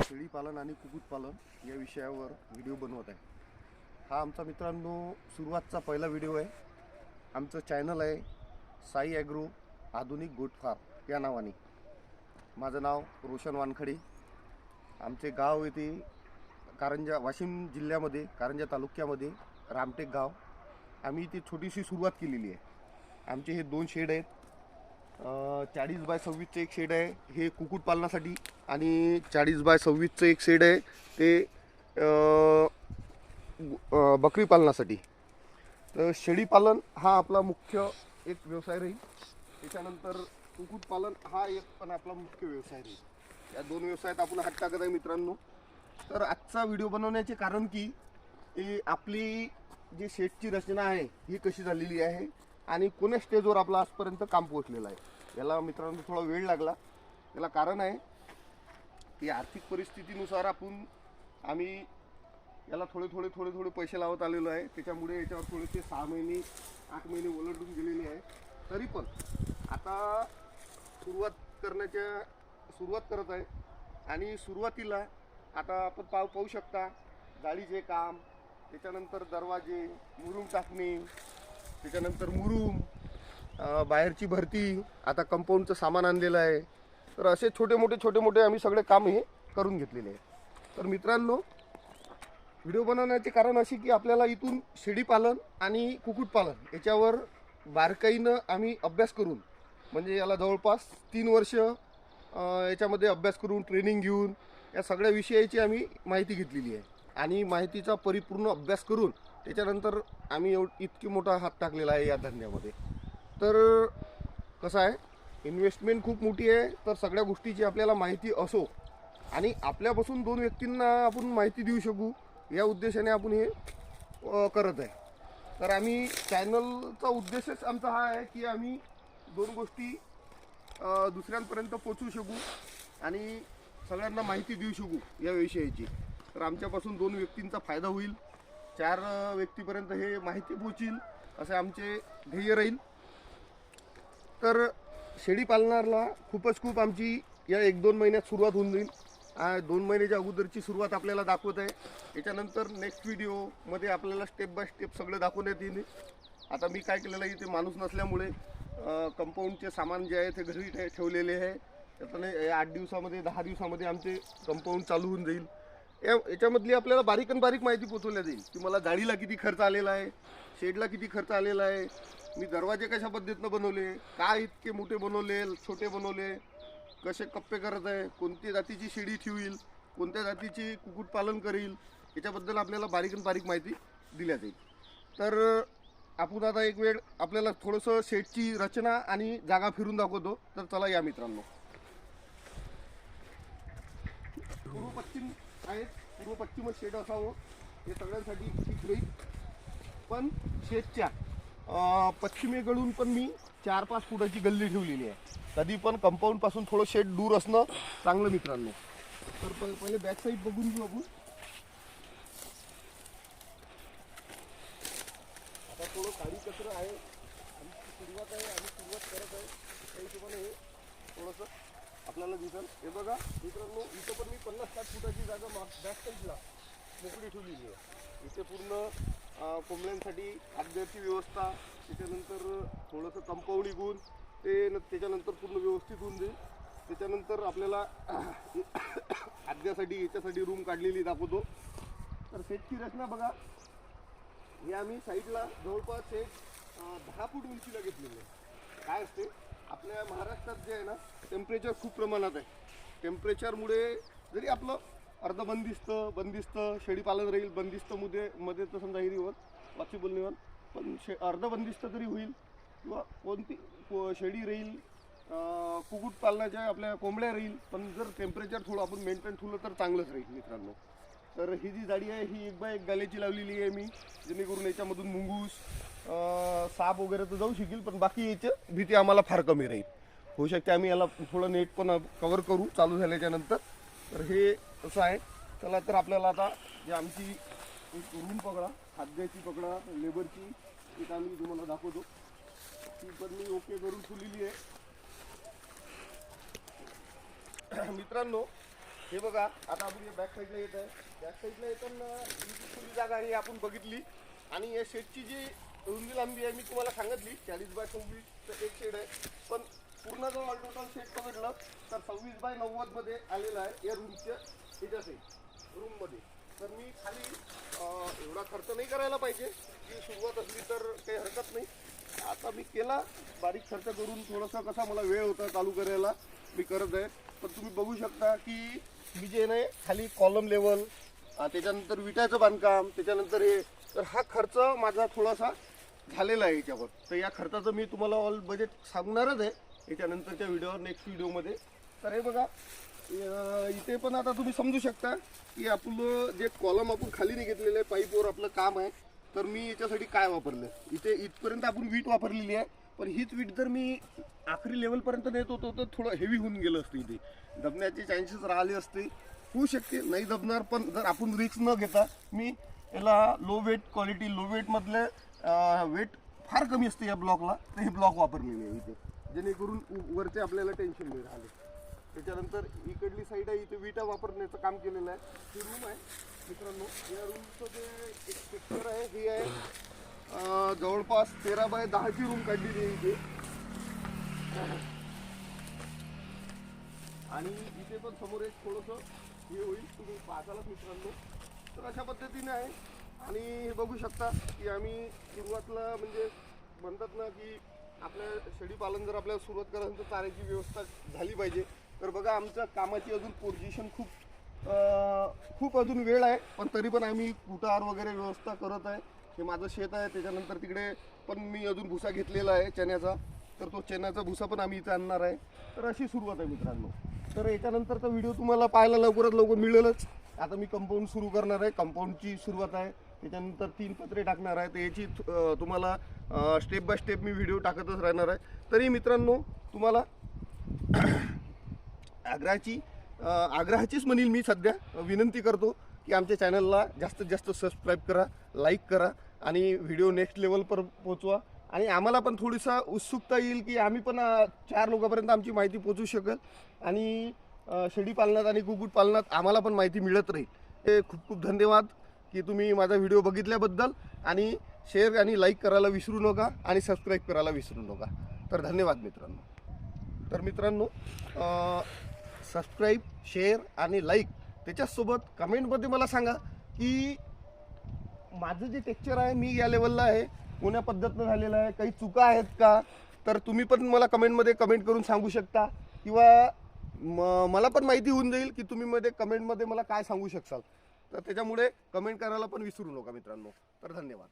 शेळीपालन आणि कुक्कुटपालन या विषयावर व्हिडिओ बनवत आहे। हा आमचा मित्रांनो सुरुवातचा पहिला व्हिडिओ आहे। आमचं चॅनल आहे साई ॲग्रो आधुनिक गोट फार्म या नावाने। माझं नाव रोशन वानखडे। आमचे गाव येथे कारंजा, वाशिम जिल्ह्यामध्ये कारंजा तालुक्यामध्ये रामटेक गाव। आम्ही इथे छोटीशी सुरुवात केलेली आहे। आमचे हे 2 शेड आहेत। 40 बाय 26चं एक शेड आहे हे कुक्कुटपालनासाठी, आणि 40 बाय 26चं एक शेड आहे ते बकरी पालनासाठी। तर शेळीपालन हा आपला मुख्य एक व्यवसाय राहील। त्याच्यानंतर कुक्कुटपालन हा एक पण आपला मुख्य व्यवसाय राहील। या 2 व्यवसायात आपण हात टाकत आहे मित्रांनो। तर आजचा व्हिडिओ बनवण्याचे कारण की आपली जी शेडची रचना आहे ही कशी झालेली आहे आणि कोणत्या स्टेजवर आपला आजपर्यंत काम पोहोचलेलं आहे। याला मित्रांनो थोडा वेळ लागला। याला कारण आहे की आर्थिक परिस्थितीनुसार आम्ही याला थोडे पैसे लावत आलेलो आहे। त्याच्यामुळे याच्यावर थोडेसे 6 महिने 8 महिने ओलांडून गेलेले आहे। तरी पण आता सुरुवात करत आहे। आणि सुरुवातीला आता आपण पाहू शकता जाळीचे काम, त्याच्यानंतर दरवाजे, मुरूम टाकणे, त्याच्यानंतर बाहेरची भरती, आता कंपाऊंडचं सामान आणलेलं आहे। तर असे छोटे मोठे आम्ही सगळे काम हे करून घेतलेले आहे। तर मित्रांनो व्हिडिओ बनवण्याचे कारण असे की आपल्याला इथून शेळीपालन आणि कुक्कुटपालन याच्यावर बारकाईनं आम्ही अभ्यास करून, म्हणजे याला जवळपास 3 वर्ष याच्यामध्ये अभ्यास करून ट्रेनिंग घेऊन या सगळ्या विषयाची आम्ही माहिती घेतलेली आहे। आणि माहितीचा परिपूर्ण अभ्यास करून त्याच्यानंतर आम्ही इतकी मोठा हात टाकलेला आहे या धंद्यामध्ये। तर कसं आहे, इन्व्हेस्टमेंट खूप मोठी आहे। तर सगळ्या गोष्टीची आपल्याला माहिती असो आणि आपल्यापासून 2 व्यक्तींना आपण माहिती देऊ शकू या उद्देशाने आपण हे करत आहे। तर आम्ही चॅनलचा उद्देशच आमचा हा आहे की आम्ही 2 गोष्टी दुसऱ्यांपर्यंत पोहोचवू शकू आणि सगळ्यांना माहिती देऊ शकू या विषयाची। तर आमच्यापासून 2 व्यक्तींचा फायदा होईल, 4 व्यक्तीपर्यंत हे माहिती पोहोचील असे आमचे ध्येय राहील। तर शेळीपालनाला खूप आमची या 1-2 महिन्यात सुरुवात होऊन जाईल। 2 महिन्याच्या अगोदरची सुरुवात आपल्याला दाखवत आहे। त्याच्यानंतर नेक्स्ट व्हिडिओमध्ये आपल्याला स्टेप बाय स्टेप सगळं दाखवण्यात येईल। आता मी काय केलेलं आहे, इथे माणूस नसल्यामुळे कंपाऊंडचे सामान जे आहे ते घरी ठेवलेले आहे। त्याच्याने 8 दिवसामध्ये 10 दिवसामध्ये आमचे कंपाऊंड चालू होऊन जाईल। याच्यामधली आपल्याला बारीक माहिती पोहोचवल्या जाईल की मला जाळीला किती खर्च आलेला आहे, शेडला किती खर्च आलेला आहे, मी दरवाजे कशा पद्धतीनं बनवले, काय इतके मोठे बनवले, छोटे बनवले, कसे कप्पे करत आहे, कोणत्या जातीची शेळी ठेवील, कोणत्या जातीची कुक्कुटपालन करील, याच्याबद्दल आपल्याला बारीक माहिती दिल्या जाईल। तर आपण आता एक वेळ आपल्याला थोडंसं शेडची रचना आणि जागा फिरून दाखवतो। तर चला या मित्रांनो। पूर्व पश्चिम आहेत, पूर्व पश्चिमच शेड असावं हे सगळ्यांसाठी ठीक राहील। पण शेडच्या पश्चिमेकडून पण मी 4-5 फुटाची गल्ली ठेवलेली आहे। कधी पण कंपाऊंड पासून थोडं शेड दूर असणं चांगलं मित्रांनो। तर पहिले बॅक साईड बघून घेऊ आपण। आता थोडं काळी कचरा आहे, आमची सुरुवात आहे, आम्ही सुरुवात करत आहे, त्या हिशोबाने हे थोडंसं आपल्याला दिसेल। हे बघा मित्रांनो, इथं पण मी 50-60 फुटाची जागा बॅक साईडला मोकळी ठेवलेली आहे। इथे पूर्ण कोंबड्यांसाठी खाद्याची व्यवस्था, त्याच्यानंतर थोडंसं कंपाऊंड निघून त्याच्यानंतर पूर्ण व्यवस्थित होऊन जाईल। त्याच्यानंतर आपल्याला खाद्यासाठी याच्यासाठी रूम काढलेली दाखवतो। तर शेडची रचना बघा, हे आम्ही साईडला जवळपास एक 10 फूट उंचीला घेतलेली आहे। काय असते, आपल्या महाराष्ट्रात जे आहे ना टेम्परेचर खूप प्रमाणात आहे। टेम्परेचरमुळे जरी आपलं बंदिस्त शेळीपालन राहील, बंदिस्त मध्ये तर समजा हे होत पॉसिबल नाही होत, पण अर्धबंदिस्त तरी होईल किंवा कोणती शेळी राहील, कुक्कुटपालनाच्या आपल्या कोंबड्या राहील। पण जर टेम्परेचर थोडं आपण मेंटेन ठेवलं तर चांगलंच राहील मित्रांनो। तर ही जी जाळी आहे ही 1 बाय 1 गाल्याची लावलेली आहे मी, जेणेकरून याच्यामधून मुंगूस, साप वगैरे तर जाऊ शकेल, पण बाकी याची भीती आम्हाला फार कमी राहील। होऊ शकते आम्ही याला थोडं नेट पण कव्हर करू चालू झाल्याच्या नंतर। तर हे असं आहे। चला तर आपल्याला आता जे आमची एक रूम पकडा, खाद्याची पकडा, लेबरची एक आम्ही तुम्हाला दाखवतो। ती पण मी ओके करून ठेवलेली आहे मित्रांनो। हे बघा आता आपण या बॅक साईडला येत आहे. बॅक साईडला येताना ही जी खुली जागा आहे आपण बघितली आणि या शेडची जी रुंदी लांबी आहे मी तुम्हाला सांगितली 40 बाय 26 तर एक शेड आहे. पण पूर्ण जर ऑल टोटल शेड बघितलं तर 26 बाय 90 मध्ये आलेला आहे या रूमच्या याच्यात रूममध्ये. तर मी खाली एवढा खर्च नाही करायला पाहिजे की सुरुवात असली तर काही हरकत नाही. आता मी केला बारीक खर्च करून थोडासा कसा मला वेळ होता चालू करायला मी करत आहे. पण तुम्ही बघू शकता की मी जे नाही खाली कॉलम लेवल त्याच्यानंतर विटाचं बांधकाम त्याच्यानंतर हे तर हा खर्च माझा थोडासा झालेला आहे याच्यावर. तर या खर्चाचं मी तुम्हाला ऑल बजेट सांगणारच आहे याच्यानंतरच्या व्हिडिओवर नेक्स्ट व्हिडिओमध्ये. तर हे बघा इथे पण आता तुम्ही समजू शकता की आपलं जे कॉलम आपण खाली नाही घेतलेलं आहे पाईपवर आपलं काम आहे. तर मी याच्यासाठी काय वापरलं इथे इथपर्यंत आपण वीट वापरलेली आहे. पण हीच वीट जर मी आखरी लेवलपर्यंत नेत होतो तर थोडं हेवी होऊन गेलं असतं. इथे दबण्याचे चान्सेस राहिले असते होऊ शकते नाही दबणार. पण जर आपण रिस्क न घेता मी याला लो वेट क्वालिटी लो वेटमधले वेट फार कमी असते या ब्लॉकला तर हे ब्लॉक वापरलेले आहे इथे जेणेकरून वरचे आपल्याला टेन्शन नाही राहिले. त्याच्यानंतर इकडली साईड आहे इथे विटा वापरण्याचं काम केलेलं आहे. ही रूम आहे मित्रांनो. या रूमचं जे एक स्ट्रक्चर आहे हे आहे जवळपास 13 बाय 10ची रूम काढलेली आहे इथे. आणि इथे पण समोर एक थोडंसं हे होईल तुम्ही पाहतालच मित्रांनो. तर अशा पद्धतीने आहे. आणि हे बघू शकता की आम्ही सुरुवातीला म्हणजे म्हणतात ना की आपल्या शेळी पालन जर आपल्याला सुरुवात करायचं तर चाऱ्याची व्यवस्था झाली पाहिजे. तर बघा आमच्या कामाची अजून पोझिशन खूप अजून वेळ आहे. पण तरी पण आम्ही कुटार वगैरे व्यवस्था करत आहे. हे माझं शेत आहे त्याच्यानंतर तिकडे पण मी अजून भुसा घेतलेला आहे चण्याचा. तर तो चण्याचा भुसा पण आम्ही इथे आणणार आहे. तर अशी सुरुवात आहे मित्रांनो. तर याच्यानंतरचा व्हिडिओ तुम्हाला पाहायला लवकरात लवकर मिळेलच. आता मी कंपाऊंड सुरू करणार आहे. कंपाऊंडची सुरुवात आहे. त्याच्यानंतर 3 पत्रे टाकणार आहे. तर याची तुम्हाला स्टेप बाय स्टेप मी व्हिडिओ टाकतच राहणार आहे. तरी मित्रांनो तुम्हाला आग्रहाचीच म्हणील मी सध्या विनंती करतो की आमच्या चॅनलला जास्तीत जास्त सबस्क्राईब करा लाईक करा आणि व्हिडिओ नेक्स्ट लेवलवर पोहोचवा. आणि आम्हाला पण थोडीसा उत्सुकता येईल की आम्ही पण 4 लोकांपर्यंत आमची माहिती पोहोचू शकेल आणि शेळी पालनात आणि कुक्कुटपालनात आम्हाला पण माहिती मिळत राहील. हे खूप खूप धन्यवाद की तुम्ही माझा व्हिडिओ बघितल्याबद्दल. आणि शेअर आणि लाईक करायला विसरू नका आणि सबस्क्राईब करायला विसरू नका. तर धन्यवाद मित्रांनो. तर मित्रांनो सबस्क्राईब शेअर आणि लाईक त्याच्यासोबत कमेंटमध्ये मला सांगा की माझं जे टेक्स्चर आहे मी या लेवलला आहे कोण्या पद्धतीनं झालेलं आहे काही चुका आहेत का. तर तुम्ही पण मला कमेंटमध्ये कमेंट करून सांगू शकता किंवा मला पण माहिती होऊन जाईल की तुम्ही कमेंटमध्ये मला काय सांगू शकाल. तर त्याच्यामुळे कमेंट करायला पण विसरू नका मित्रांनो. तर धन्यवाद.